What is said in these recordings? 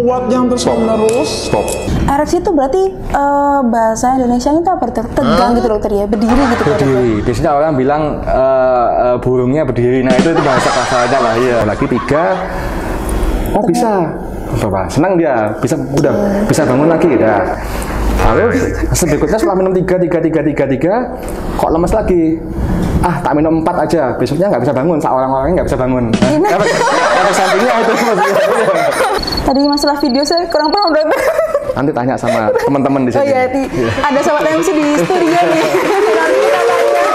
kuat yang terus menerus. Stop. Ereksi itu berarti bahasa Indonesia itu apa? Tegang gitu dokter ya, berdiri gitu. Berdiri. Biasanya orang bilang burungnya berdiri. Nah itu bahasa kasarnya lah ya. Lagi 3. Oh bisa. Coba senang dia udah bisa bangun lagi dah. Lalu berikutnya setelah minum 3 kok lemes lagi. Tak minum 4 aja, besoknya nggak bisa bangun, orang-orangnya nggak bisa bangun. Efek sampingnya itu maksudnya. Tadi masalah video saya kurang paham dokter. Nanti tanya sama teman-teman di sini. Oh iya, ada sobat MC di studio nih. Nanti kita tanya.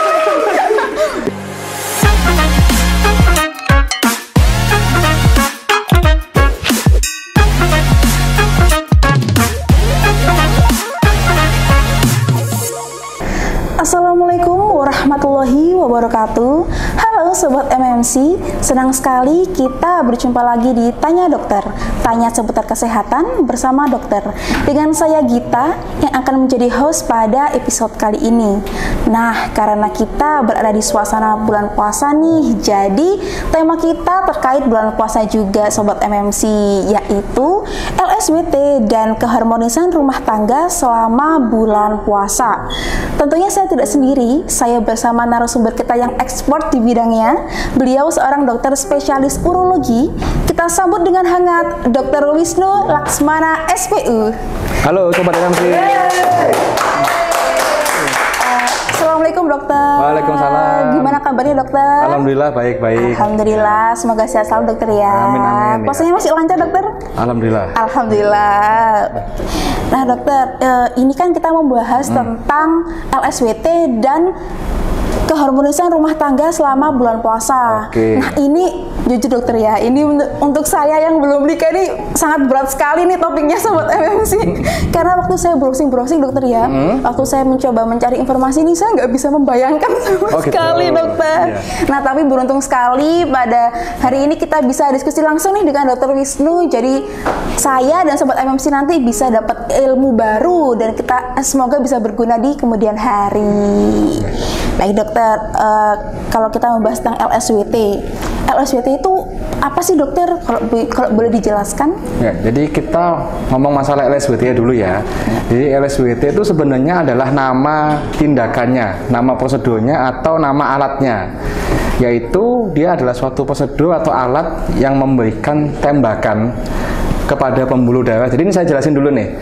Assalamualaikum warahmatullahi wabarakatuh. Halo Sobat MMC, senang sekali kita berjumpa lagi di Tanya Dokter, tanya seputar kesehatan bersama dokter. Dengan saya Gita yang akan menjadi host pada episode kali ini. Nah, karena kita berada di suasana bulan puasa nih, jadi tema kita terkait bulan puasa juga Sobat MMC, yaitu LSWT dan keharmonisan rumah tangga selama bulan puasa. Tentunya saya tidak sendiri, saya bersama narasumber kita yang ekspor di bidangnya. Beliau seorang dokter spesialis urologi. Kita sambut dengan hangat Dr. Wisnu Laksmana SPU. Halo Sobat MC. Assalamualaikum dokter. Waalaikumsalam. Gimana kabarnya dokter? Alhamdulillah baik-baik. Alhamdulillah, semoga sehat selalu dokter ya. Amin, amin. Puasanya masih lancar dokter? Alhamdulillah. Alhamdulillah. Nah dokter, ini kan kita membahas tentang LSWT dan keharmonisan rumah tangga selama bulan puasa. Oke. Nah ini jujur dokter ya, ini untuk saya yang belum nikah ini sangat berat sekali nih topiknya Sobat MMC. Karena waktu saya browsing dokter ya, waktu saya mencoba mencari informasi ini saya nggak bisa membayangkan sama sekali dokter. Yeah. Nah tapi beruntung sekali pada hari ini kita bisa diskusi langsung nih dengan Dr. Wisnu. Jadi saya dan Sobat MMC nanti bisa dapat ilmu baru dan kita semoga bisa berguna di kemudian hari. Baik dokter, kalau kita membahas tentang LSWT itu apa sih dokter? Kalau boleh dijelaskan? Ya, jadi kita ngomong masalah LSWT dulu ya. Jadi LSWT itu sebenarnya adalah nama tindakannya, nama prosedurnya atau nama alatnya. Yaitu dia adalah suatu prosedur atau alat yang memberikan tembakan kepada pembuluh darah. Jadi ini saya jelasin dulu nih.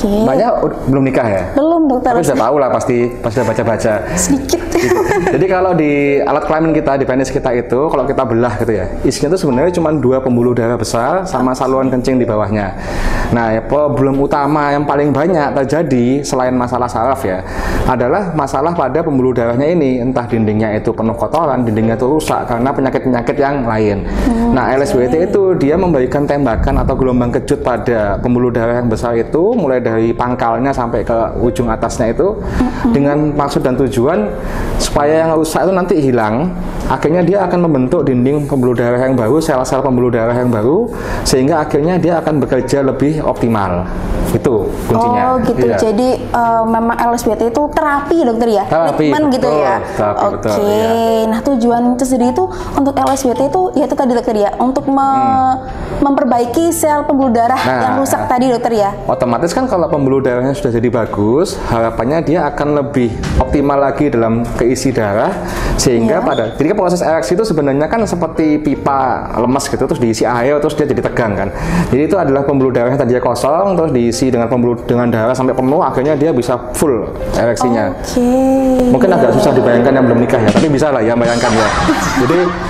Banyak belum nikah ya? Belum dokter. Tapi sudah tahu lah pasti sudah baca-baca. Sedikit. Jadi kalau di alat kelamin kita, di penis kita itu, kalau kita belah gitu ya, isinya itu sebenarnya cuma 2 pembuluh darah besar sama saluran kencing di bawahnya. Nah, problem utama yang paling banyak terjadi selain masalah saraf ya, adalah masalah pada pembuluh darahnya ini. Entah dindingnya itu penuh kotoran, dindingnya itu rusak karena penyakit-penyakit yang lain. Nah, LSWT itu dia memberikan tembakan atau gelombang kejut pada pembuluh darah yang besar itu, mulai dari pangkalnya sampai ke ujung atasnya itu, dengan maksud dan tujuan supaya yang rusak itu nanti hilang. Akhirnya dia akan membentuk dinding pembuluh darah yang baru, sel-sel pembuluh darah yang baru, sehingga akhirnya dia akan bekerja lebih optimal. Itu kuncinya. Oh gitu. Iya. Jadi memang LSWT itu terapi dokter ya? Treatment gitu ya? Oke. Iya. Nah tujuan itu sendiri itu untuk LSWT itu ya itu tadi dokter ya, untuk memperbaiki sel pembuluh darah yang rusak tadi dokter ya? Otomatis kan kalau pembuluh darahnya sudah jadi bagus, harapannya dia akan lebih optimal lagi dalam keisi darah, sehingga jadi proses ereksi itu sebenarnya kan seperti pipa lemas gitu, terus diisi air, terus dia jadi tegang kan. Jadi itu adalah pembuluh darahnya tadinya kosong, terus diisi dengan darah sampai penuh, akhirnya dia bisa full ereksinya. Mungkin agak susah dibayangkan yang belum nikah ya, tapi bisa lah ya bayangkan ya.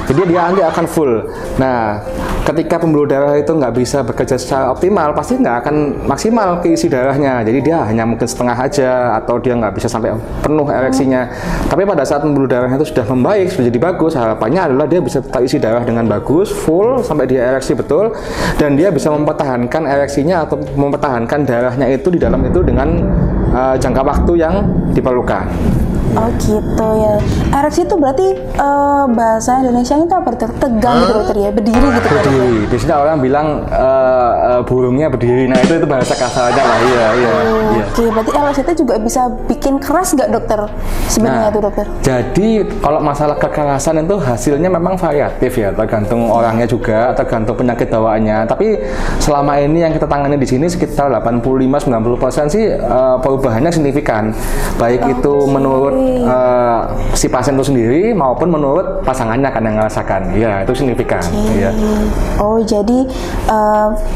Jadi dia nanti akan full. Nah, ketika pembuluh darah itu nggak bisa bekerja secara optimal, pasti nggak akan maksimal keisi darahnya. Jadi dia hanya mungkin setengah aja, atau dia nggak bisa sampai penuh ereksinya. Tapi pada saat pembuluh darahnya itu sudah membaik, sudah jadi bagus, harapannya adalah dia bisa terisi darah dengan bagus, full sampai dia ereksi betul, dan dia bisa mempertahankan ereksinya atau mempertahankan darahnya itu di dalam itu dengan jangka waktu yang diperlukan. Oh gitu ya. Ereksi itu berarti bahasa Indonesia itu apa dokter? Tegang gitu dokter ya, berdiri gitu. Berdiri. Biasanya orang bilang burungnya berdiri. Nah itu bahasa kasarnya lah. Iya. Oke, berarti LSWT juga bisa bikin keras nggak dokter sebenarnya itu dokter? Jadi kalau masalah kekerasan itu hasilnya memang variatif ya, tergantung orangnya juga, tergantung penyakit bawaannya. Tapi selama ini yang kita tangani di sini sekitar 85-90% sih perubahannya signifikan. Baik itu menurut si pasien itu sendiri maupun menurut pasangannya kan yang merasakan. Ya, itu signifikan. Ya. Oh, jadi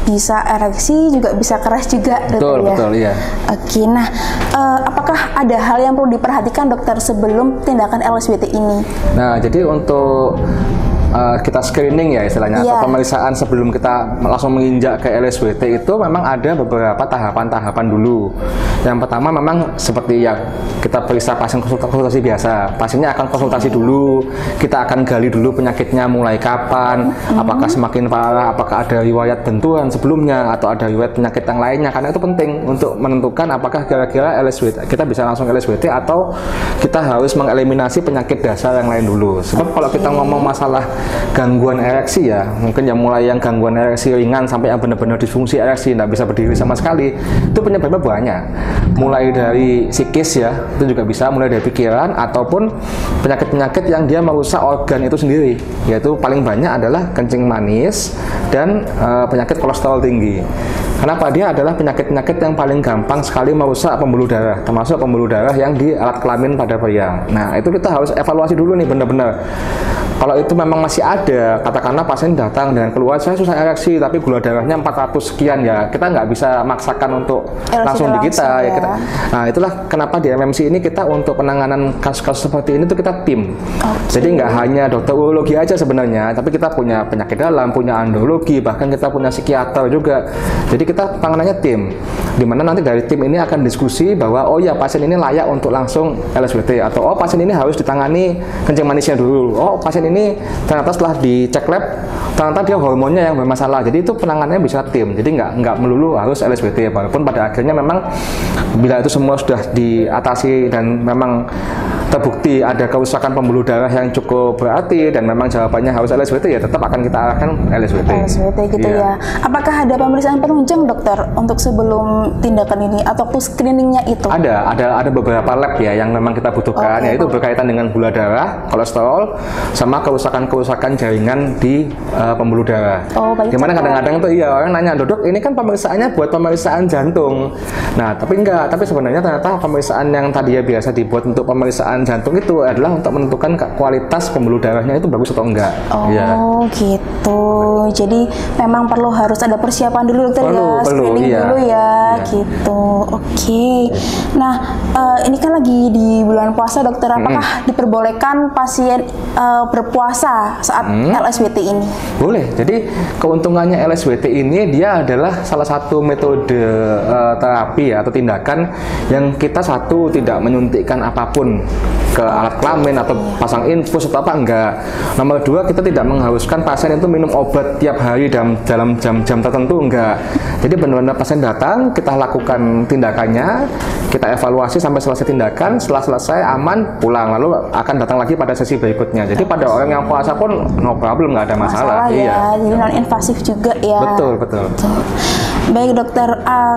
bisa ereksi juga bisa keras juga dokter ya? Betul, iya. Oke, nah apakah ada hal yang perlu diperhatikan dokter sebelum tindakan LSWT ini? Nah, jadi untuk kita screening ya istilahnya atau pemeriksaan sebelum kita langsung menginjak ke LSWT itu memang ada beberapa tahapan-tahapan dulu. Yang pertama memang seperti yang kita periksa pasien konsultasi biasa. Pasiennya akan konsultasi dulu, kita akan gali dulu penyakitnya mulai kapan, apakah semakin parah, apakah ada riwayat benturan sebelumnya atau ada riwayat penyakit yang lainnya, karena itu penting untuk menentukan apakah kira-kira LSWT kita bisa langsung LSWT atau kita harus mengeliminasi penyakit dasar yang lain dulu. Sebab kalau kita ngomong masalah gangguan ereksi ya, mungkin yang mulai yang gangguan ereksi ringan sampai yang benar-benar disfungsi ereksi, nggak bisa berdiri sama sekali, itu penyebabnya banyak. Mulai dari psikis ya, itu juga bisa, mulai dari pikiran ataupun penyakit-penyakit yang dia merusak organ itu sendiri, yaitu paling banyak adalah kencing manis dan penyakit kolesterol tinggi. Kenapa? Dia adalah penyakit-penyakit yang paling gampang sekali merusak pembuluh darah, termasuk pembuluh darah yang di alat kelamin pada pria. Nah, itu kita harus evaluasi dulu nih benar-benar. Kalau itu memang masih ada, katakanlah pasien datang dengan keluar, saya susah ereksi, tapi gula darahnya 400 sekian ya, kita nggak bisa maksakan untuk langsung di kita. Ya. Nah, itulah kenapa di MMC ini kita untuk penanganan kasus-kasus seperti ini tuh kita tim. Jadi nggak hanya dokter urologi aja sebenarnya, tapi kita punya penyakit dalam, punya andrologi, bahkan kita punya psikiater juga. Jadi kita penanganannya tim, dimana nanti dari tim ini akan diskusi bahwa oh ya pasien ini layak untuk langsung LSWT, atau oh pasien ini harus ditangani kencing manisnya dulu, oh pasien ini ternyata setelah dicek lab ternyata dia hormonnya yang bermasalah. Jadi itu penanganannya bisa tim, jadi nggak melulu harus LSWT, walaupun pada akhirnya memang bila itu semua sudah diatasi dan memang terbukti ada kerusakan pembuluh darah yang cukup berarti dan memang jawabannya harus LSWT, ya tetap akan kita arahkan LSWT. LSWT gitu ya. Apakah ada pemeriksaan penunjang dokter untuk sebelum tindakan ini atau screeningnya itu? Ada beberapa lab ya yang memang kita butuhkan, yaitu berkaitan dengan gula darah, kolesterol, sama kerusakan jaringan di pembuluh darah. Gimana kadang-kadang tuh orang nanya, dok ini kan pemeriksaannya buat pemeriksaan jantung. Nah tapi enggak, tapi sebenarnya ternyata pemeriksaan yang tadi ya biasa dibuat untuk pemeriksaan jantung itu adalah untuk menentukan kualitas pembuluh darahnya itu bagus atau enggak. Gitu. Jadi memang harus ada persiapan dulu dokter screening dulu ya. Gitu. Nah ini kan lagi di bulan puasa dokter, apakah diperbolehkan pasien berpuasa saat LSWT ini? Boleh. Jadi keuntungannya LSWT ini dia adalah salah satu metode terapi atau tindakan yang kita tidak menyuntikkan apapun ke alat kelamin atau pasang infus atau apa, enggak. Nomor 2, kita tidak mengharuskan pasien itu minum obat tiap hari dalam jam-jam tertentu, enggak. Jadi benar-benar pasien datang, kita lakukan tindakannya, kita evaluasi sampai selesai tindakan, setelah selesai aman pulang, lalu akan datang lagi pada sesi berikutnya. Jadi pada orang yang puasa pun no problem, nggak ada masalah. Ya, jadi non invasif juga ya. Betul. Baik dokter,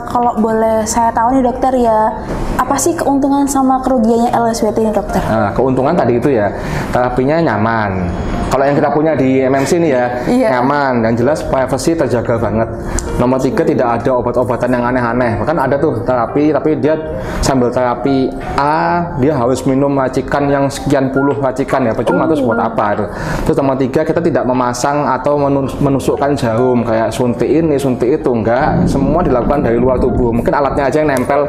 kalau boleh saya tahu nih dokter ya, apa sih keuntungan sama kerugiannya LSWT ini dokter? Nah, keuntungan tadi itu ya, terapinya nyaman. Kalau yang kita punya di MMC ini ya, nyaman dan jelas privacy terjaga banget. Nomor 3, tidak ada obat-obatan yang aneh-aneh. Bahkan ada tuh terapi, tapi dia sambil terapi A, dia harus minum racikan yang sekian puluh racikan ya. Percuma terus buat apa itu. Terus nomor 3, kita tidak memasang atau menusukkan jarum kayak suntik ini, suntik itu, enggak. Semua dilakukan dari luar tubuh. Mungkin alatnya aja yang nempel.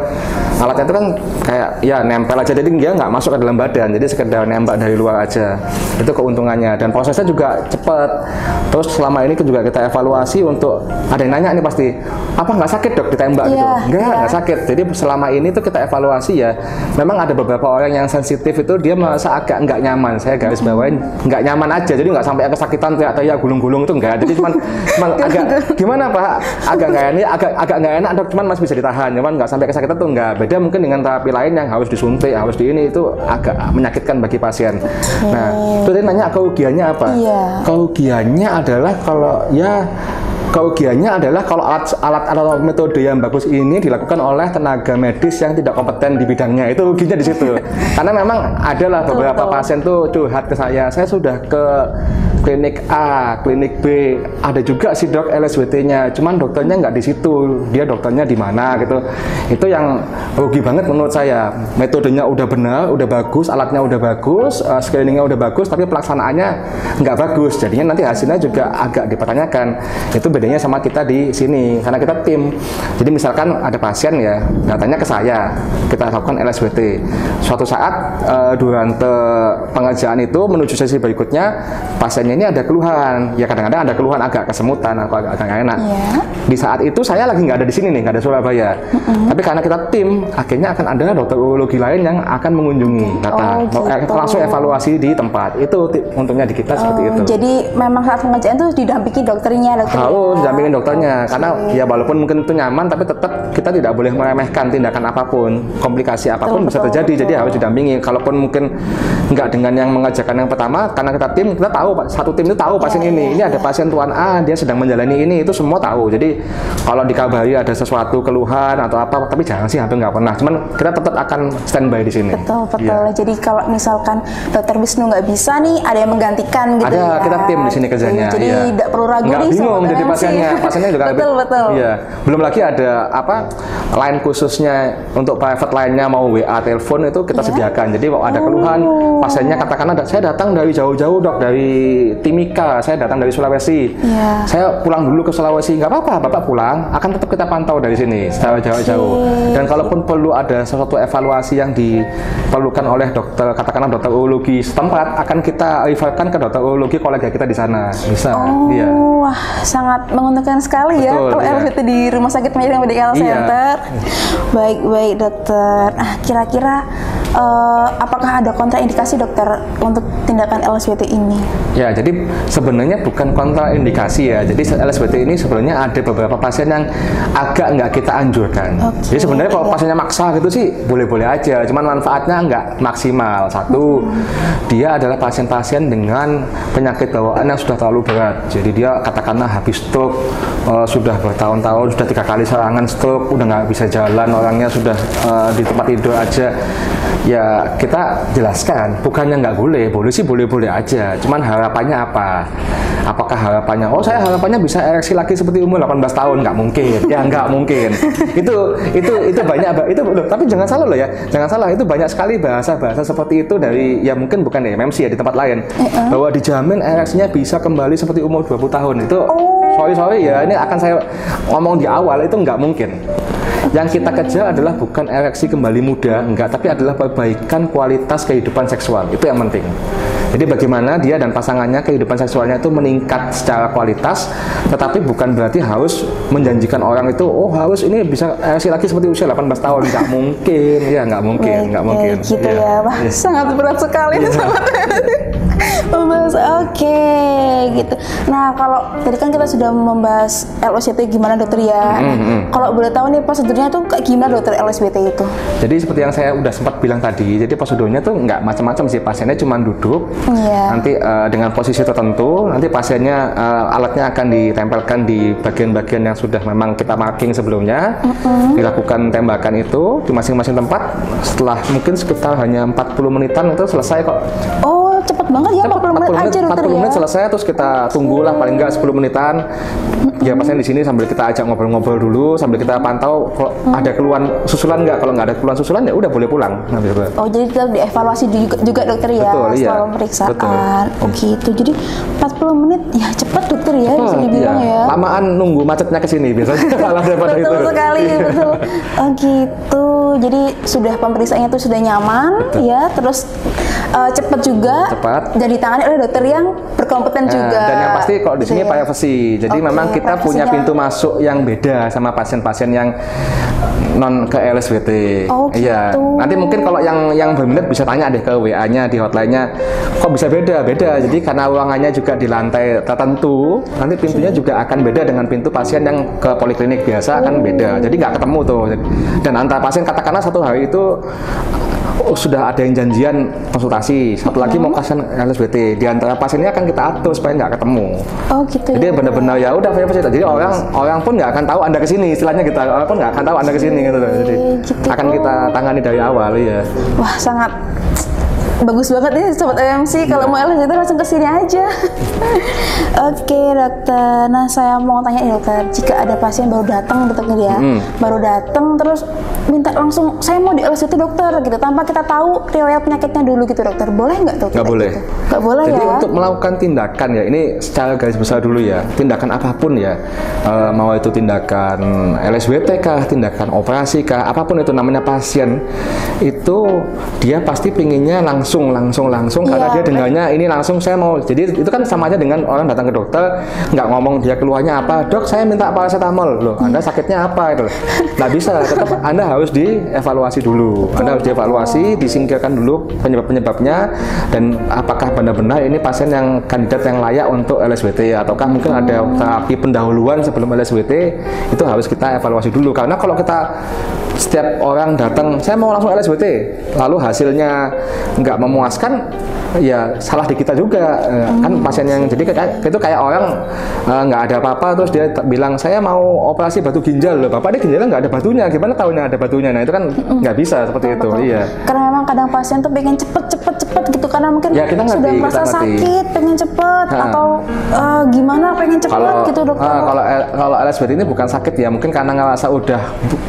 Alatnya itu kan kayak ya nempel aja, jadi dia nggak masuk ke dalam badan. Jadi sekedar nembak dari luar aja. Itu keuntungannya. Dan prosesnya juga cepat. Terus selama ini juga kita evaluasi untuk ada yang nanya nih pasti, apa nggak sakit dok ditembak gitu? Nggak sakit. Jadi selama ini tuh kita evaluasi ya, memang ada beberapa orang yang sensitif itu dia merasa agak nggak nyaman. Saya garis bawain nggak nyaman aja, jadi nggak sampai kesakitan atau ya gulung-gulung itu nggak. Jadi cuman agak gimana pak? Agak nggak ini ya agak nggak enak dok, cuman masih bisa ditahan, cuman nggak sampai kesakitan tuh nggak. Beda mungkin dengan terapi lain yang harus disuntik, harus di ini, itu agak menyakitkan bagi pasien. Nah, itu tadi nanya kerugiannya apa? Kerugiannya adalah kalau alat atau metode yang bagus ini dilakukan oleh tenaga medis yang tidak kompeten di bidangnya, itu ruginya di situ. Karena memang adalah beberapa pasien tuh curhat ke saya sudah ke klinik A, klinik B, ada juga sih dok LSWT-nya, cuman dokternya nggak di situ, dia dokternya di mana gitu. Itu yang rugi banget menurut saya. Metodenya udah benar, udah bagus, alatnya udah bagus, screeningnya udah bagus, tapi pelaksanaannya nggak bagus. Jadinya nanti hasilnya juga agak dipertanyakan. Itu bedanya sama kita di sini, karena kita tim. Jadi misalkan ada pasien ya, datanya ke saya, kita lakukan LSWT. Suatu saat durante pengerjaan itu menuju sesi berikutnya, pasiennya ini ada keluhan, ya kadang-kadang ada keluhan agak kesemutan atau agak nggak enak. Di saat itu saya lagi nggak ada di sini nih, nggak ada Surabaya. Tapi karena kita tim, akhirnya akan ada dokter urologi lain yang akan mengunjungi, langsung evaluasi di tempat. Itu untungnya di kita seperti itu. Jadi memang saat pengerjaan itu didampingi dokternya, harus didampingin dokternya, karena ya walaupun mungkin itu nyaman, tapi tetap kita tidak boleh meremehkan tindakan apapun, komplikasi apapun bisa terjadi. Jadi harus didampingi. Kalaupun mungkin nggak dengan yang mengerjakan yang pertama, karena kita tim, kita tahu satu tim itu tahu pasien ini ada pasien tuan A, dia sedang menjalani ini, itu semua tahu. Jadi kalau dikabari ada sesuatu keluhan atau apa, tapi jangan sih, hampir nggak pernah. Cuman kita tetap akan standby di sini. Betul. Jadi kalau misalkan dokter Wisnu nggak bisa nih, ada yang menggantikan gitu. Ada, kita tim di sini kerjanya. Jadi tidak perlu ragu nggak nih. Bingung jadi pasiennya juga betul. Iya. Belum lagi ada line khususnya untuk private line-nya, mau WA, telepon itu kita sediakan. Jadi kalau ada keluhan, pasiennya katakan saya datang dari jauh-jauh dok, dari Timika, saya datang dari Sulawesi, saya pulang dulu ke Sulawesi, nggak apa-apa, bapak pulang, akan tetap kita pantau dari sini secara jauh-jauh. Dan kalaupun perlu ada sesuatu evaluasi yang diperlukan oleh dokter, katakanlah dokter urologi setempat, akan kita referkan ke dokter urologi kolega kita di sana. Bisa. Wah, sangat menguntungkan sekali. Betul, ya kalau LSWT di Rumah Sakit Medika Medical Center. Baik dokter. Kira-kira apakah ada kontraindikasi dokter untuk tindakan LSWT ini? Ya, jadi sebenarnya bukan kontraindikasi ya. Jadi LSWT ini sebenarnya ada beberapa pasien yang agak nggak kita anjurkan. Jadi sebenarnya kalau pasiennya maksa gitu sih boleh-boleh aja, cuman manfaatnya nggak maksimal. Satu, dia adalah pasien-pasien dengan penyakit bawaan yang sudah terlalu berat. Jadi dia katakanlah habis stroke, sudah bertahun-tahun, sudah 3 kali serangan stroke, udah nggak bisa jalan, orangnya sudah di tempat tidur aja. Ya kita jelaskan, bukannya nggak boleh sih boleh-boleh aja. Cuman harapannya apa? Apakah harapannya, saya harapannya bisa ereksi lagi seperti umur 18 tahun? Nggak mungkin. Ya nggak mungkin. itu banyak, itu loh, tapi jangan salah loh ya. Jangan salah, itu banyak sekali bahasa-bahasa seperti itu dari, ya mungkin bukan di MMC ya, di tempat lain. Bahwa dijamin ereksinya bisa kembali seperti umur 20 tahun. Itu sorry ya, ini akan saya ngomong di awal, itu nggak mungkin. Yang kita kejar adalah bukan ereksi kembali muda, enggak, tapi adalah perbaikan kualitas kehidupan seksual. Itu yang penting. Jadi bagaimana dia dan pasangannya kehidupan seksualnya itu meningkat secara kualitas, tetapi bukan berarti harus menjanjikan orang itu, harus ini bisa ereksi lagi seperti usia 18 tahun. Nggak mungkin, ya nggak mungkin. Gitu ya, Wah, sangat berat sekali sama membahas. Gitu. Nah, kalau tadi kan kita sudah membahas LSWT gimana dokter ya. Kalau boleh tahu nih prosedurnya tuh kayak gimana dokter LSWT itu? Jadi seperti yang saya udah sempat bilang tadi, jadi prosedurnya tuh nggak macam-macam sih. Pasiennya cuma duduk, nanti dengan posisi tertentu, nanti pasiennya alatnya akan ditempelkan di bagian-bagian yang sudah memang kita marking sebelumnya, dilakukan tembakan itu di masing-masing tempat. Setelah mungkin sekitar hanya 40 menitan itu selesai kok. Cepet banget ya, 40 menit aja dokter 40 menit selesai, terus kita tunggulah paling nggak 10 menitan. Ya pasien di sini sambil kita ajak ngobrol-ngobrol dulu, sambil kita pantau kalau ada keluhan susulan nggak. Kalau nggak ada keluhan susulan ya udah boleh pulang. Jadi kita dievaluasi juga dokter ya. Betul, setelah pemeriksaan. Gitu. Jadi 40 menit ya cepet dokter ya, bisa dibilang ya. Lamaan nunggu macetnya ke sini biasanya malah daripada itu. Betul sekali, betul. Gitu. Jadi sudah pemeriksaannya tuh sudah nyaman ya, terus cepet juga cepat. Dan ditangani oleh dokter yang berkompeten juga. Dan yang pasti kalau di sini Gitu ya. privacy. Jadi Oke, memang kita punya privasinya. pintu masuk yang beda sama pasien-pasien yang non ke LSWT. Oh, Iya. gitu. Nanti mungkin kalau yang berminat bisa tanya deh ke WA-nya di hotline-nya. Kok bisa beda? Beda. Jadi karena ruangannya juga di lantai tertentu, nanti pintunya juga akan beda dengan pintu pasien yang ke poliklinik biasa akan beda. Jadi nggak ketemu tuh. Dan antar pasien katakanlah satu hari itu sudah ada yang janjian konsultasi, satu lagi mau pasien LSWT. Di antara pasiennya akan kita atur supaya nggak ketemu. Oh gitu Jadi ya. benar-benar ya udah privacy. Jadi orang pun nggak akan tahu Anda kesini, istilahnya gitu. Orang pun nggak akan tahu Anda kesini gitu. Jadi gitu. akan kita tangani dari awal ya. Wah, sangat bagus banget nih sobat MMC. Kalau mau LSWT langsung ke sini aja. Oke dokter, nah saya mau tanya nih dokter, jika ada pasien baru datang dokter ya, baru datang terus minta langsung saya mau di LSWT dokter gitu, tanpa kita tahu riwayat penyakitnya dulu gitu dokter, boleh nggak dokter? Nggak boleh. Gitu? Nggak boleh. Jadi ya. untuk melakukan tindakan ya, ini secara garis besar dulu ya, tindakan apapun ya, mau itu tindakan LSWT kah, tindakan operasi kah, apapun itu namanya pasien, itu dia pasti pinginnya langsung karena Iya, dia dengarnya ini langsung saya mau. Jadi itu kan sama aja dengan orang datang ke dokter nggak ngomong dia keluhannya apa, dok saya minta paracetamol, loh Anda sakitnya apa itu, nggak bisa. Tetap Anda harus dievaluasi dulu, Anda harus dievaluasi, disingkirkan dulu penyebabnya, dan apakah benar-benar ini pasien yang kandidat yang layak untuk LSWT, ataukah mungkin ada terapi pendahuluan sebelum LSWT. Itu harus kita evaluasi dulu, karena kalau kita setiap orang datang saya mau langsung LSWT lalu hasilnya nggak memuaskan, ya salah di kita juga. Kan pasien yang jadi itu kayak orang nggak ada apa-apa terus dia bilang saya mau operasi batu ginjal, loh bapak ini ginjalnya nggak ada batunya, gimana tahunya ada batunya? Nah itu kan nggak bisa seperti itu. Iya, Karena memang kadang pasien tuh pengen cepet gitu, karena mungkin Ya, kita ngerti, sudah kita merasa ngerti. sakit, pengen cepet atau gimana pengen cepet gitu dokter. Kalau LSWT ini bukan sakit ya, mungkin karena ngerasa udah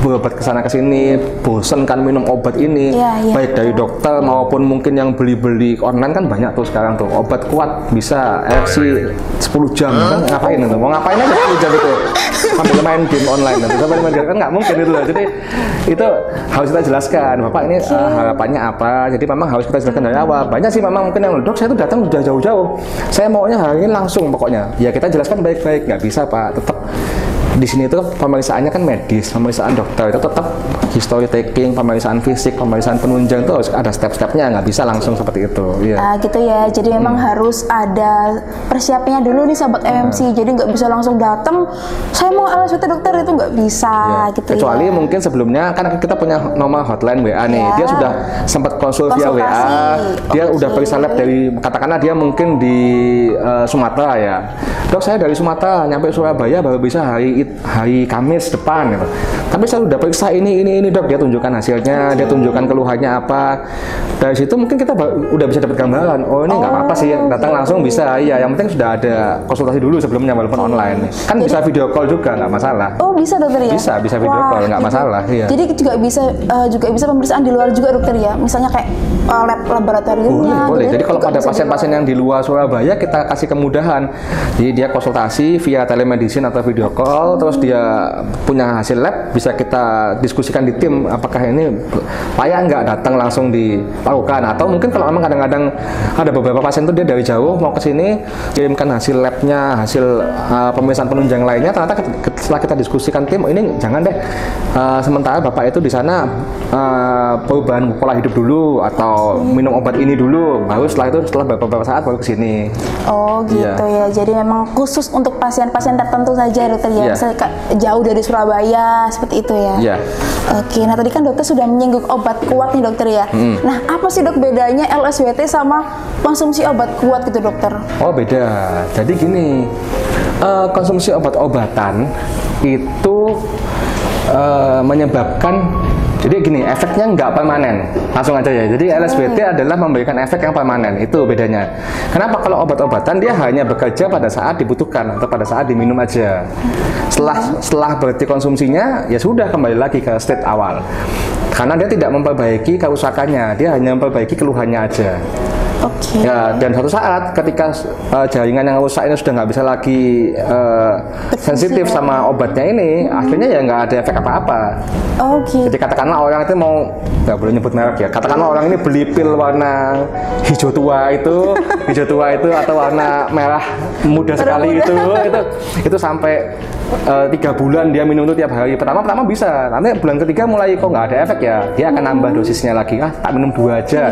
berobat kesana kesini, bosen kan minum obat ini, Iya, baik dari dokter maupun mungkin yang beli online kan banyak tuh sekarang tuh, obat kuat bisa ereksi 10 jam kan, ngapain itu? Mau ngapain aja 10 jam itu? Sambil main game online nanti, sambil main game kan nggak mungkin itu loh. Jadi itu harus kita jelaskan, bapak ini harapannya apa. Jadi memang harus kita jelaskan dari awal. Banyak sih memang mungkin yang dok saya tuh datang udah jauh-jauh, saya maunya hari ini langsung pokoknya. Ya kita jelaskan baik-baik, nggak bisa pak, tetap di sini itu pemeriksaannya kan medis, pemeriksaan dokter itu tetap history taking, pemeriksaan fisik, pemeriksaan penunjang itu harus ada step-stepnya, nggak bisa langsung seperti itu. Iya. Gitu ya, jadi memang harus ada persiapannya dulu nih sahabat MMC. Jadi nggak bisa langsung datang saya mau LSWT dokter, itu nggak bisa Ya, gitu kecuali ya. mungkin sebelumnya kan kita punya nomor hotline WA nih, Ya. dia sudah sempat konsul via Konsultasi. WA, dia udah Oke. periksa lab dari, katakanlah dia mungkin di Sumatera ya, dok saya dari Sumatera nyampe Surabaya baru bisa hari Kamis depan gitu. Tapi saya udah periksa ini dok, dia tunjukkan hasilnya, dia tunjukkan keluhannya apa, dari situ mungkin kita udah bisa dapat gambaran, oh ini nggak apa-apa sih, datang langsung bisa, iya yang penting sudah ada konsultasi dulu sebelumnya walaupun online, kan bisa video call juga nggak masalah. Oh bisa dokter ya? Bisa video call, nggak masalah. Iya. Jadi juga bisa pemeriksaan di luar juga dokter ya? Misalnya kayak lab laboratoriumnya. Boleh. gitu, Jadi kalau juga pada bisa di pasien-pasien luar. yang di luar Surabaya kita kasih kemudahan. Jadi dia konsultasi via telemedicine atau video call, terus dia punya hasil lab, bisa kita diskusikan di tim apakah ini layak nggak datang langsung dilakukan, atau mungkin kalau memang kadang-kadang ada beberapa pasien tuh dia dari jauh mau ke sini kirimkan hasil labnya, hasil pemeriksaan penunjang lainnya, ternyata setelah kita diskusikan tim, ini jangan deh, sementara bapak itu di sana perubahan pola hidup dulu atau minum obat ini dulu, baru setelah beberapa saat baru ke sini. Oh gitu ya. Jadi memang khusus untuk pasien-pasien tertentu saja dokter ya. Iya. Misalnya jauh dari Surabaya seperti itu ya. Iya. Oke, nah tadi kan dokter sudah menyinggung obat kuat nih dokter ya. Nah, apa sih dok bedanya LSWT sama konsumsi obat kuat gitu dokter? Oh beda. Jadi gini, konsumsi obat-obatan itu menyebabkan, jadi gini, efeknya nggak permanen, langsung aja ya. Jadi LSWT adalah memberikan efek yang permanen, itu bedanya. Kenapa? Kalau obat-obatan dia hanya bekerja pada saat dibutuhkan atau pada saat diminum aja. Setelah berhenti konsumsinya, ya sudah kembali lagi ke state awal. Karena dia tidak memperbaiki kerusakannya, dia hanya memperbaiki keluhannya aja. Oke. Ya, dan suatu saat ketika jaringan yang rusak ini sudah nggak bisa lagi sensitif sama obatnya ini, akhirnya ya nggak ada efek apa-apa. Oke. Jadi katakanlah orang itu mau, nggak boleh nyebut merek ya, katakanlah orang ini beli pil warna hijau tua itu atau warna merah muda sekali itu sampai 3 bulan dia minum itu tiap hari. Pertama bisa, nanti bulan ketiga mulai kok nggak ada efek ya, dia akan nambah dosisnya lagi. Tak minum 2 aja.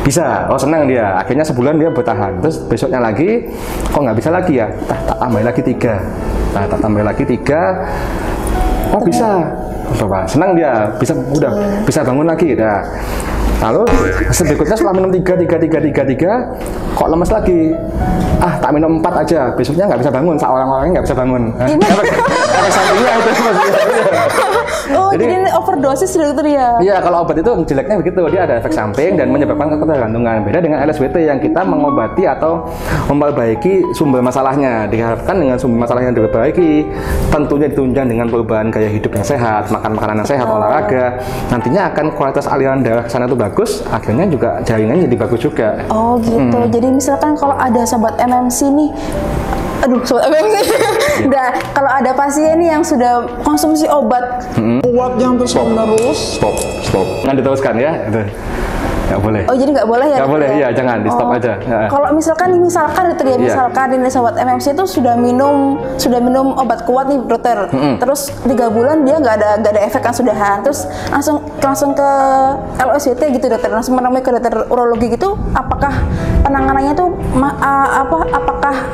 Bisa, senang dia. Akhirnya sebulan dia bertahan. Terus besoknya lagi, kok nggak bisa lagi ya? Tak tambah lagi 3. Nah, tak tambah lagi 3. Oh bisa. Coba, senang dia. Bisa bangun lagi. Nah, lalu berikutnya setelah minum 3, kok lemes lagi. Tak minum 4 aja. Besoknya nggak bisa bangun. Orang-orangnya nggak bisa bangun. Efek sampingnya itu maksudnya. Jadi ini overdosis dokter ya? Iya, kalau obat itu jeleknya begitu, dia ada efek samping dan menyebabkan ketergantungan. Beda dengan LSBT yang kita mengobati atau memperbaiki sumber masalahnya. Diharapkan dengan sumber masalahnya diperbaiki, tentunya ditunjang dengan perubahan gaya hidup yang sehat, makan makanan yang sehat, olahraga. Nantinya akan kualitas aliran darah ke sana itu bagus, akhirnya juga jaringannya jadi bagus juga. Oh gitu. Jadi misalkan kalau ada sobat MMC nih, sobat MMC. Nah, kalau ada pasien yang sudah konsumsi obat yang terus menerus. Stop. Jangan diteruskan ya. Nggak boleh. Oh, jadi nggak boleh ya? Nggak boleh, iya, jangan, di stop aja. Kalau misalkan dokter ya, misalkan ini sobat MMC itu sudah minum obat kuat nih dokter, terus 3 bulan dia nggak ada efek kan sudahan, terus langsung ke LSBT gitu dokter, langsung menemui ke dokter urologi gitu, apakah penanganannya tuh apakah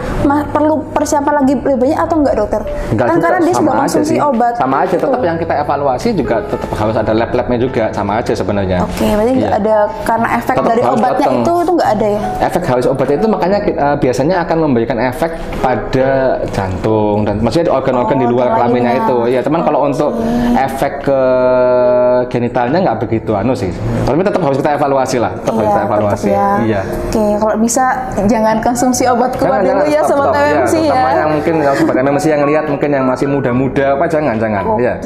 perlu persiapan lagi lebih banyak atau enggak dokter? Enggak kan juga, karena dia sudah konsumsi obat. Sama aja, gitu. tetap yang kita evaluasi juga tetap harus ada lab-labnya juga, sama aja sebenarnya. Oke, berarti nggak ada karena efek tetap dari obatnya itu nggak ada ya? Efek harus obatnya itu makanya biasanya akan memberikan efek pada jantung dan maksudnya organ-organ di luar kelaminnya itu. Ya, teman kalau untuk efek ke genitalnya nggak begitu sih. Tapi tetap harus kita evaluasi lah, harus kita evaluasi. Iya. Oke, kalau bisa jangan konsumsi obat kuat dulu ya sobat MMC ya. Terutama yang mungkin sobat MMC yang lihat mungkin yang masih muda-muda jangan. Ya.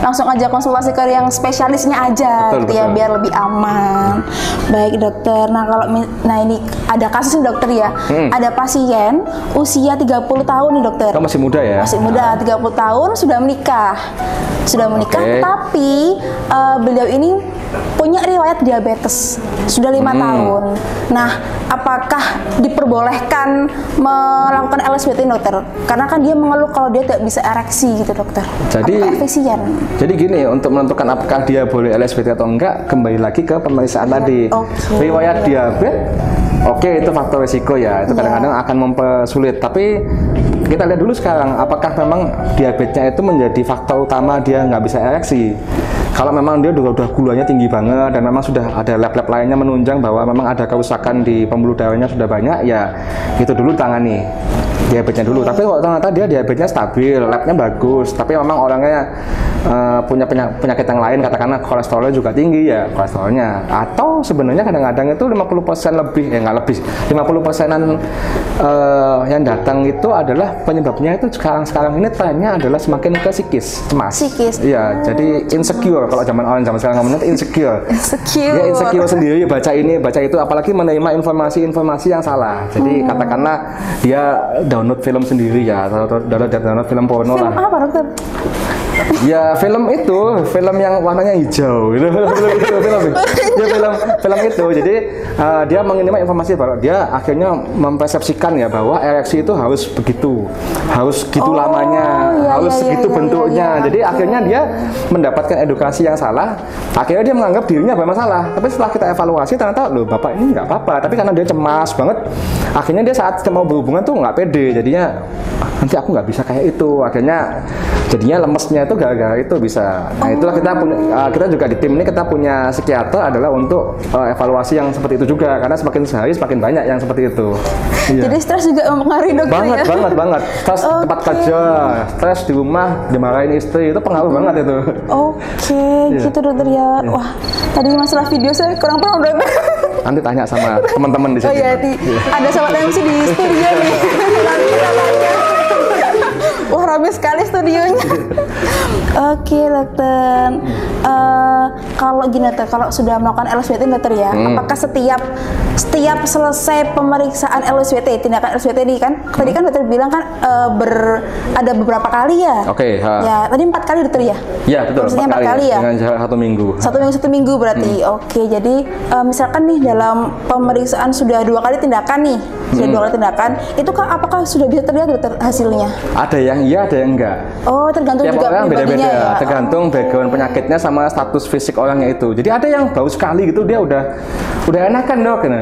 Langsung aja konsultasi ke yang spesialisnya aja, betul. ya biar lebih aman. Baik dokter. Nah kalau ini ada kasus nih dokter ya. Ada pasien usia 30 tahun nih dokter. Kamu masih muda ya? Masih muda, 30 tahun sudah menikah. Tapi beliau ini punya riwayat diabetes sudah 5 tahun. Nah, apakah diperbolehkan melakukan LSBT dokter? Karena kan dia mengeluh kalau dia tidak bisa ereksi gitu dokter. Apakah efisien? Jadi gini, untuk menentukan apakah dia boleh LSBT atau enggak, kembali lagi ke pemeriksaan tadi. Riwayat diabetes, itu faktor risiko ya. Itu kadang-kadang akan mempersulit. Tapi kita lihat dulu sekarang, apakah memang diabetesnya itu menjadi faktor utama dia nggak bisa ereksi. Kalau memang dia udah gulanya tinggi banget dan memang sudah ada lab-lab lainnya menunjang bahwa memang ada kerusakan di pembuluh darahnya sudah banyak, ya itu dulu tangani diabetesnya dulu. Tapi kalau ternyata dia diabetesnya stabil, labnya bagus, tapi memang orangnya punya penyakit yang lain, katakanlah kolesterolnya juga tinggi ya, kolesterolnya. Atau sebenarnya kadang-kadang itu 50% lebih, nggak lebih, 50%-an yang datang itu adalah penyebabnya itu sekarang ini trennya adalah semakin ke cemas. Iya, jadi insecure, kalau zaman sekarang ngomongnya insecure. Dia insecure sendiri, baca ini, baca itu, apalagi menerima informasi yang salah. Jadi katakanlah dia download film sendiri ya, atau download film porno lah. Film apa dokter? Ya film yang warnanya hijau gitu. film itu. Jadi dia menerima informasi bahwa dia akhirnya mempersepsikan ya bahwa ereksi itu harus begitu, harus gitu lamanya, harus segitu bentuknya. Jadi akhirnya dia mendapatkan edukasi yang salah. Akhirnya dia menganggap dirinya bermasalah. Tapi setelah kita evaluasi ternyata loh bapak ini nggak apa-apa. Tapi karena dia cemas banget, akhirnya dia saat mau berhubungan tuh nggak pede. Jadinya nanti aku nggak bisa kayak itu. Akhirnya jadinya lemesnya itu gara-gara itu bisa. Nah itulah kita juga di tim ini kita punya psikiater adalah untuk evaluasi yang seperti itu juga, karena semakin sehari semakin banyak yang seperti itu. Jadi stres juga mempengaruhi dokter banget. Stres tempat kerja, stres di rumah, dimarahin istri, itu pengaruh banget itu. Gitu dokter ya. Wah, tadi masalah video saya kurang paham dokter. Nanti tanya sama teman-teman di sini. Ada sobat MC di studio nih. Nanti kita tanya. Wah, rame sekali studionya. Oke dokter. Kalau gini dokter, kalau sudah melakukan LSWT dokter ya, apakah setiap selesai pemeriksaan LSWT, tindakan LSWT ini kan, tadi kan dokter bilang kan ada beberapa kali ya? Oke. Ya, tadi 4 kali dokter ya? Iya betul. Maksudnya 4 kali ya? Dengan jarak 1 minggu. Satu minggu berarti. Oke, jadi misalkan nih dalam pemeriksaan sudah 2 kali tindakan nih, sudah 2 kali tindakan, itu kan apakah sudah bisa terlihat dokter hasilnya? Ada yang iya, ada yang enggak. Oh, tergantung Tiap juga orang pribadinya beda-beda, ya. tergantung background penyakitnya sama status fisik orangnya itu. Jadi ada yang baru sekali gitu dia udah enakan dok, gitu.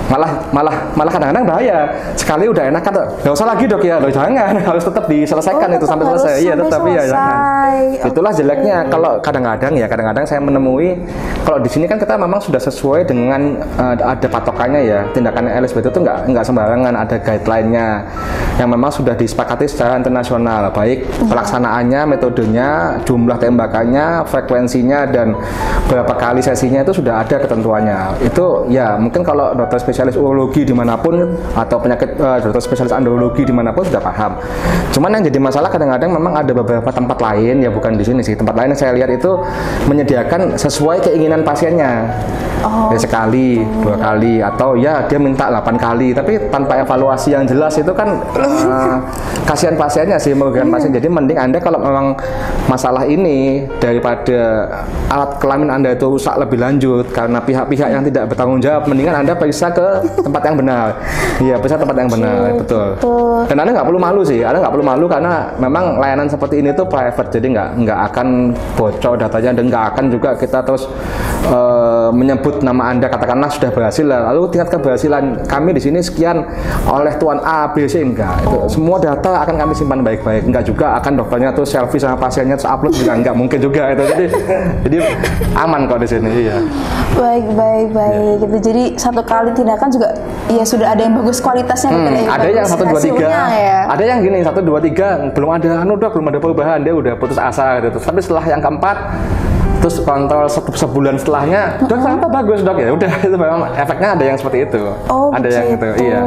Malah kadang-kadang bahaya. Sekali udah enakan dok, nggak usah lagi dok ya, loh jangan, harus tetap diselesaikan itu sampai selesai. Iya tetap ya jangan. Itulah jeleknya kalau kadang-kadang saya menemui kalau di sini kan kita memang sudah sesuai dengan ada patokannya ya, tindakan LSWT itu nggak sembarangan, ada guideline-nya yang memang sudah disepakati secara internasional, baik pelaksanaannya, metodenya, jumlah tembakannya, frekuensinya, dan berapa kali sesinya itu sudah ada ketentuannya. Itu ya mungkin kalau dokter spesialis urologi dimanapun atau penyakit dokter spesialis andrologi dimanapun sudah paham. Cuman yang jadi masalah kadang-kadang memang ada beberapa tempat lain, ya bukan di sini sih, tempat lain yang saya lihat itu menyediakan sesuai keinginan pasiennya. Ya sekali, 2 kali, atau ya dia minta 8 kali, tapi tanpa evaluasi yang jelas itu kan kasihan pasiennya sih, merugikan pasien. Jadi mending Anda kalau memang masalah ini daripada alat kelamin Anda itu rusak lebih lanjut karena pihak-pihak yang tidak bertanggung jawab, mendingan Anda periksa ke tempat yang benar. Iya, periksa tempat yang benar, betul. Dan Anda nggak perlu malu sih, Anda nggak perlu malu karena memang layanan seperti ini tuh private, jadi nggak akan bocor datanya dan nggak akan juga kita terus menyebut nama Anda, katakanlah sudah berhasil lalu tingkat keberhasilan kami di sini sekian oleh tuan A, B, C, enggak. Itu semua data akan kami simpan baik-baik. Enggak juga akan dokternya tuh selfie sama pasiennya terus upload juga enggak mungkin juga itu. Jadi aman kok di sini. Iya. Baik. Gitu. Jadi 1 kali tindakan juga ya sudah ada yang bagus kualitasnya gitu ya. Ada yang 1, 2, 3. Ya. Ada yang gini 1, 2, 3 belum ada belum ada perubahan, dia udah putus asa gitu. Tapi setelah yang keempat terus kontrol sebulan setelahnya, dok ternyata bagus dok, ya udah itu memang efeknya ada yang seperti itu. Ada yang itu, iya.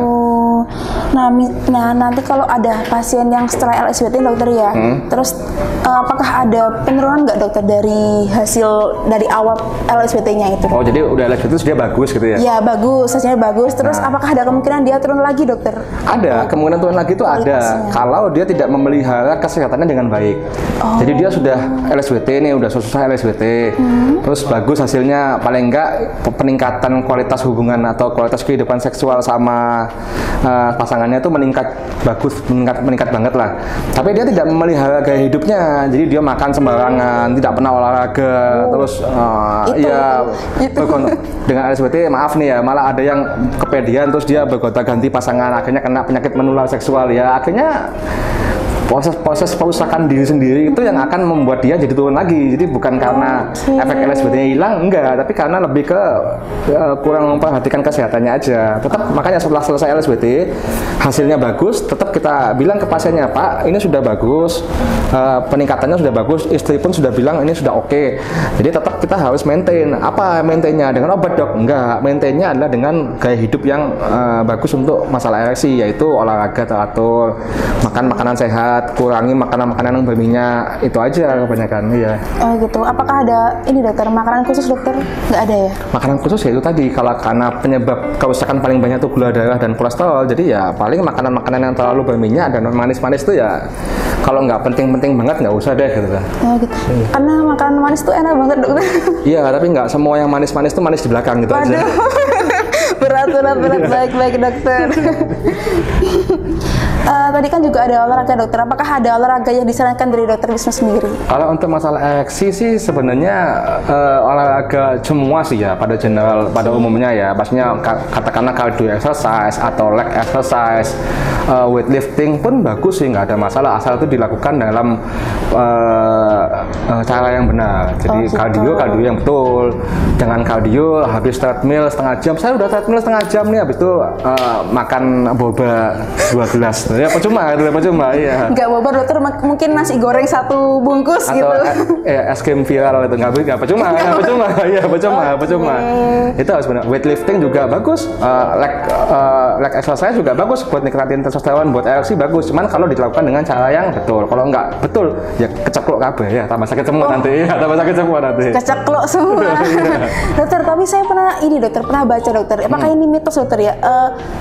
Nah, nanti kalau ada pasien yang setelah LSWT dokter ya, terus apakah ada penurunan nggak dokter dari hasil dari awal LSWT-nya itu? Oh, jadi udah LSWT itu dia bagus gitu ya? Ya bagus, hasilnya bagus. Terus apakah ada kemungkinan dia turun lagi dokter? Ada, kemungkinan turun lagi itu ada kalau dia tidak memelihara kesehatannya dengan baik. Jadi dia sudah LSWT nih, udah selesai LSWT, terus bagus hasilnya, paling enggak peningkatan kualitas hubungan atau kualitas kehidupan seksual sama pasangannya itu meningkat banget lah. Tapi dia tidak memelihara gaya hidupnya, jadi dia makan sembarangan, tidak pernah olahraga, terus dengan LSWT maaf nih ya, malah ada yang kepedean terus dia bergonta-ganti pasangan, akhirnya kena penyakit menular seksual ya, akhirnya proses perusakan diri sendiri itu yang akan membuat dia jadi turun lagi. Jadi bukan karena efek LSWT-nya hilang, enggak, tapi karena lebih ke kurang memperhatikan kesehatannya aja. Tetap makanya setelah selesai LSWT hasilnya bagus, tetap kita bilang ke pasiennya, Pak, ini sudah bagus, peningkatannya sudah bagus, istri pun sudah bilang ini sudah oke. Jadi tetap kita harus maintain. Apa maintainnya? Dengan obat dok? Enggak, maintainnya adalah dengan gaya hidup yang bagus untuk masalah ereksi, yaitu olahraga teratur, makan makanan sehat, kurangi makanan-makanan yang berminyak, itu aja kebanyakan. Iya. Oh gitu. Apakah ada ini dokter makanan khusus dokter? Nggak ada ya? Makanan khusus ya itu tadi, kalau karena penyebab kerusakan paling banyak itu gula darah dan kolesterol, jadi ya paling makanan-makanan yang terlalu berminyak dan manis-manis itu ya kalau nggak penting-penting banget nggak usah deh gitu kan. Oh gitu. Iya. Karena makanan manis tuh enak banget dokter. Iya, tapi nggak semua yang manis-manis tuh manis di belakang gitu. Waduh. Aja. berat baik dokter. Tadi kan juga ada olahraga dokter. Apakah ada olahraga yang disarankan dari dokter Wisnu sendiri? Kalau untuk masalah ereksi sih sebenarnya olahraga semua sih ya pada general, pada umumnya ya. Pastinya katakanlah cardio exercise atau leg exercise, weightlifting pun bagus sih, nggak ada masalah asal itu dilakukan dalam cara yang benar. Jadi gitu. kardio yang betul. Jangan kardio habis treadmill setengah jam. Saya udah treadmill setengah jam nih, habis itu makan boba 2 gelas. Ya percuma ya. Nggak boba dokter, mungkin nasi goreng 1 bungkus Atau gitu. es krim viral itu nggak percuma. Itu harus benar. Weightlifting juga bagus. Leg exercise juga bagus buat ningkatin testosteron, buat ereksi bagus. Cuman kalau dilakukan dengan cara yang betul. Kalau nggak betul ya kecekluk kabeh ya, tambah sakit semua nanti. Kecekluk semua. Dokter, tapi saya pernah baca dokter. Apakah ini mitos dokter ya?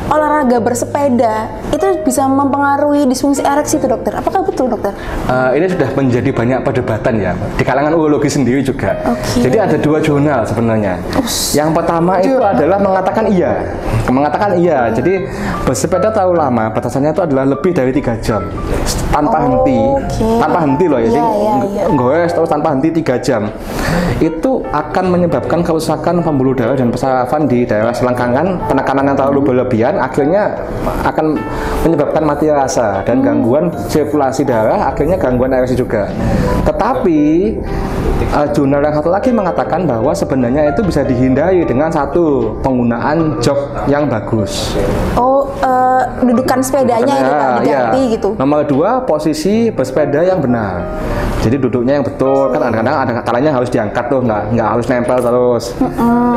Olahraga bersepeda itu bisa mempengaruhi disfungsi ereksi itu dokter. Apakah betul dokter? Ini sudah menjadi banyak perdebatan ya di kalangan urologi sendiri juga. Jadi ada 2 jurnal sebenarnya. Yang pertama itu adalah mengatakan iya. Jadi bersepeda terlalu lama, batasannya itu adalah lebih dari 3 jam tanpa henti loh ya. Goes terus tanpa henti 3 jam. Itu akan menyebabkan kerusakan pembuluh darah dan persarafan di daerah selangkangan, penekanan yang terlalu berlebihan akhirnya akan menyebabkan mati rasa dan gangguan sirkulasi darah, akhirnya gangguan ereksi juga. Tetapi jurnal yang satu lagi mengatakan bahwa sebenarnya itu bisa dihindari dengan penggunaan jok yang bagus. Dudukan sepedanya itu diganti gitu. Nomor 2, posisi bersepeda yang benar. Jadi duduknya yang betul, kan kadang-kadang ada kalanya harus diangkat tuh, nggak harus nempel terus.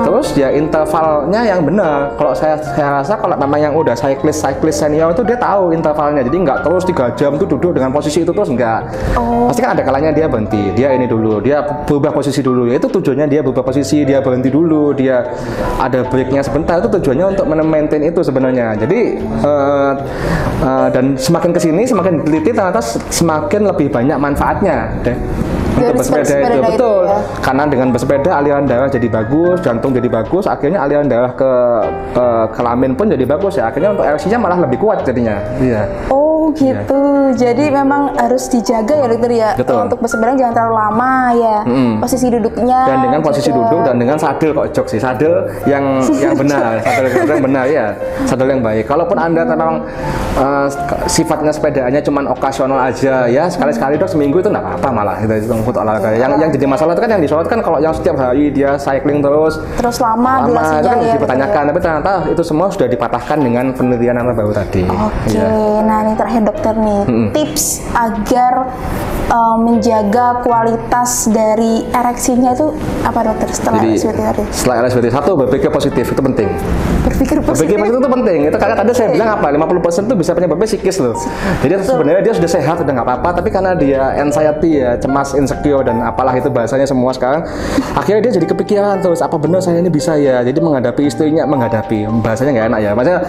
Terus ya intervalnya yang benar. Kalau saya rasa kalau memang yang udah cyclist senior itu dia tahu intervalnya. Jadi nggak terus 3 jam tuh duduk dengan posisi itu terus, nggak. Pasti kan ada kalanya dia berhenti, dia ini dulu, dia berubah posisi dulu. Ya itu tujuannya dia berubah posisi, dia berhenti dulu, dia ada breaknya sebentar. Itu tujuannya untuk maintain itu sebenarnya. Jadi dan semakin kesini semakin diteliti ternyata semakin lebih banyak manfaatnya untuk bersepeda itu betul ya. Karena dengan bersepeda aliran darah jadi bagus, jantung jadi bagus, akhirnya aliran darah ke kelamin pun jadi bagus ya, akhirnya untuk ereksinya malah lebih kuat jadinya. Iya. Gitu. Jadi memang harus dijaga ya dokter ya. Betul. Untuk bersepeda jangan terlalu lama ya. Posisi duduknya. Dan dengan posisi duduk dan dengan sadel sadel yang benar, sadel yang benar ya, sadel yang baik. Kalaupun Anda memang sifatnya sepedaannya cuman okasional aja ya, sekali-sekali dok seminggu itu nggak apa-apa malah itu untuk olahraga. Yang jadi masalah itu kan yang disorot kan kalau yang setiap hari dia cycling terus lama itu kan ya, dipertanyakan, tapi ternyata itu semua sudah dipatahkan dengan penelitian yang terbaru tadi. Nah ini terakhir dokter nih, tips agar menjaga kualitas dari ereksinya itu apa dokter setelah LSBT tadi? Setelah LSBT, 1, berpikir positif itu penting. Berpikir positif itu penting. Itu karena tadi saya bilang 50% itu bisa penyebabnya psikis loh. Jadi sebenarnya dia sudah sehat, udah nggak apa-apa, tapi karena dia anxiety ya, cemas, insecure dan apalah itu bahasanya semua sekarang, akhirnya dia jadi kepikiran terus, apa benar saya ini bisa ya? Jadi menghadapi istrinya, bahasanya nggak enak ya. Maksudnya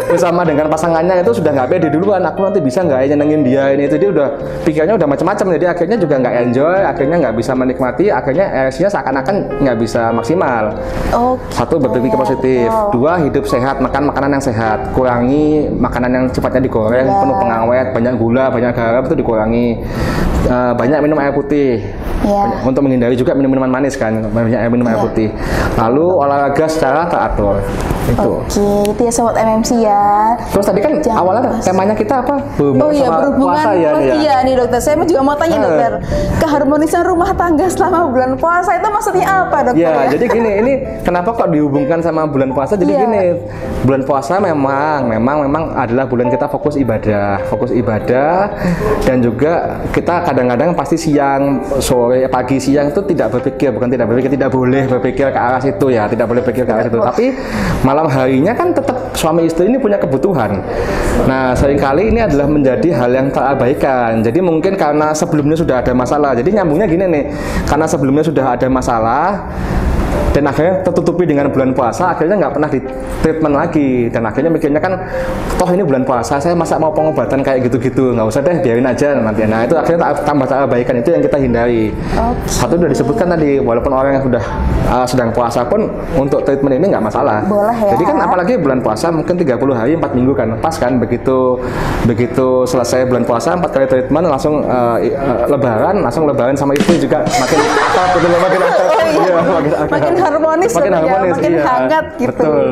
bersama dengan pasangannya itu sudah nggak pede duluan, aku nanti bisa nggak ya nyenengin dia ini itu, dia udah pikirannya udah macam-macam, jadi akhirnya juga nggak enjoy, akhirnya nggak bisa menikmati, akhirnya ereksinya seakan-akan nggak bisa maksimal. 1, berpikir positif. 2, hidup sehat, makan makanan yang sehat, kurangi makanan yang cepatnya digoreng, penuh pengawet, banyak gula, banyak garam itu dikurangi. Banyak minum air putih untuk menghindari juga minuman manis kan, banyak minum air putih. Lalu olahraga secara teratur. Itu ya sobat MMC ya. Terus tadi kan awalnya temanya kita apa? Berhubungan puasa ya. Iya nih dokter, saya juga mau tanya dokter, keharmonisan rumah tangga selama bulan puasa itu maksudnya apa dokter? Ya, jadi gini, ini kenapa kok dihubungkan sama bulan puasa? Jadi gini, bulan puasa memang adalah bulan kita fokus ibadah dan juga kita kadang-kadang pasti siang, sore, pagi, siang itu tidak boleh berpikir ke arah situ ya, tidak boleh berpikir ke arah situ. Tapi malam harinya kan tetap suami istri ini punya kebutuhan. Nah, seringkali ini adalah menjadi hal yang terabaikan. Jadi mungkin karena sebelumnya sudah ada masalah. Jadi nyambungnya gini nih, karena sebelumnya sudah ada masalah dan akhirnya tertutupi dengan bulan puasa, akhirnya nggak pernah di treatment lagi, dan akhirnya mikirnya kan toh ini bulan puasa, saya masa mau pengobatan kayak gitu-gitu, nggak usah deh, biarin aja nanti. Nah itu akhirnya tambah terabaikan, itu yang kita hindari. Satu udah disebutkan tadi, walaupun orang yang sudah sedang puasa pun untuk treatment ini nggak masalah. Boleh ya. Jadi kan apalagi bulan puasa mungkin 30 hari 4 minggu kan pas kan, begitu selesai bulan puasa 4 kali treatment langsung lebaran sama istri juga makin akrab, makin harmonis, makin hangat gitu. Betul.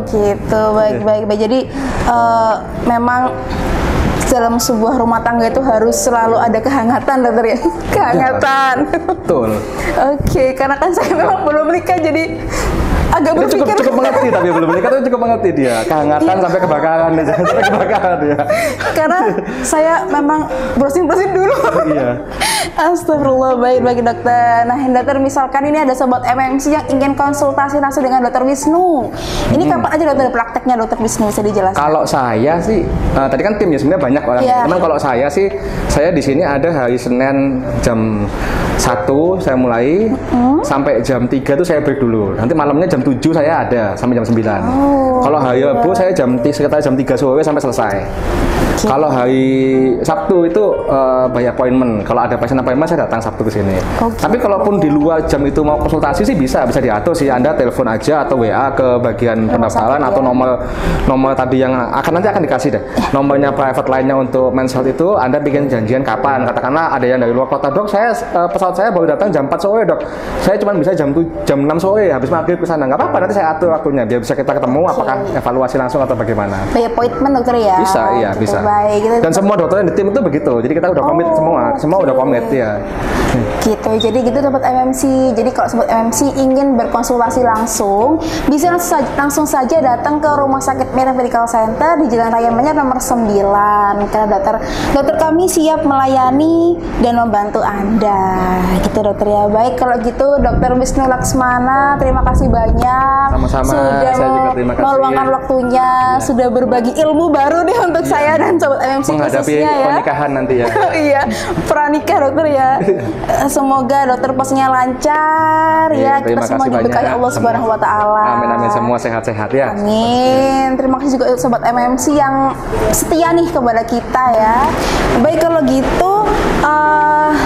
Gitu. Baik. Jadi memang dalam sebuah rumah tangga itu harus selalu ada kehangatan, dokter ya. Kehangatan. Betul. Oke, karena kan saya memang belum menikah, jadi agak Itu berpikir. cukup mengerti, tapi belum menikah tuh cukup mengerti dia. Kehangatan sampai kebakaran, sampai kebakaran ya. Karena saya memang browsing-browsing dulu. Iya. Astagfirullah, baik dokter. Nah, dokter, misalkan ini ada sobat MMC yang ingin konsultasi langsung dengan dokter Wisnu. Ini kapan aja dokter prakteknya dokter Wisnu, bisa dijelaskan? Kalau saya sih, tadi kan tim ya sebenarnya banyak orang. Iya. Cuman kalau saya sih, saya di sini ada hari Senin jam 1 saya mulai, sampai jam 3 tuh saya break dulu. Nanti malamnya jam 7 saya ada sampai jam 9. Kalau hari Rabu saya sekitar jam 3 sore sampai selesai. Kalau hari Sabtu itu by appointment. Kalau ada pasien appointment saya datang Sabtu ke sini. Tapi kalaupun di luar jam itu mau konsultasi sih bisa diatur sih. Anda telepon aja atau WA ke bagian pendaftaran atau nomor tadi yang nanti akan dikasih deh. Nomornya private line-nya untuk Men's Health itu Anda bikin janjian kapan. Katakanlah ada yang dari luar kota, dok, saya pesawat saya baru datang jam 4 sore, dok. Saya cuma bisa jam 6 sore habis maghrib ke sana. Nggak apa-apa, nanti saya atur waktunya biar bisa kita ketemu apakah evaluasi langsung atau bagaimana. By appointment dokter ya? Bisa, iya gitu. bisa. Baik, gitu. Dan semua dokter di tim itu begitu. Jadi kita udah komit semua udah komit ya. Gitu. Jadi gitu sobat MMC. Jadi kalau sobat MMC ingin berkonsultasi langsung, bisa langsung saja datang ke Rumah Sakit Merah Medical Center di Jalan Raya Manyar nomor 9. Karena dokter kami siap melayani dan membantu Anda. Gitu dokter ya. Baik, kalau gitu Dokter Wisnu Laksmana, terima kasih banyak. Sama-sama. Sudah Saya juga terima kasih. meluangkan waktunya, sudah berbagi ilmu baru nih untuk saya dan sobat MMC Menghadapi khususnya ya. pernikahan nanti ya. Iya, pranikah dokter ya. Semoga dokter posnya lancar ya. Kita Terima semua kasih diberkahi banyak. Allah Subhanahu wa taala. Amin amin, semua sehat-sehat ya. Amin. Terima kasih juga sobat MMC yang setia nih kepada kita ya. Baik, kalau gitu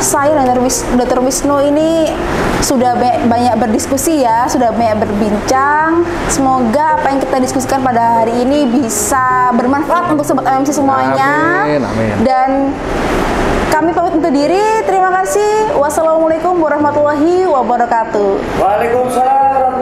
saya dan Dokter Wisnu ini sudah banyak berdiskusi ya, sudah banyak berbincang. Semoga apa yang kita diskusikan pada hari ini bisa bermanfaat untuk sobat MMC semuanya. Amin, amin. Dan kami pamit undur diri. Terima kasih. Wassalamualaikum warahmatullahi wabarakatuh. Waalaikumsalam.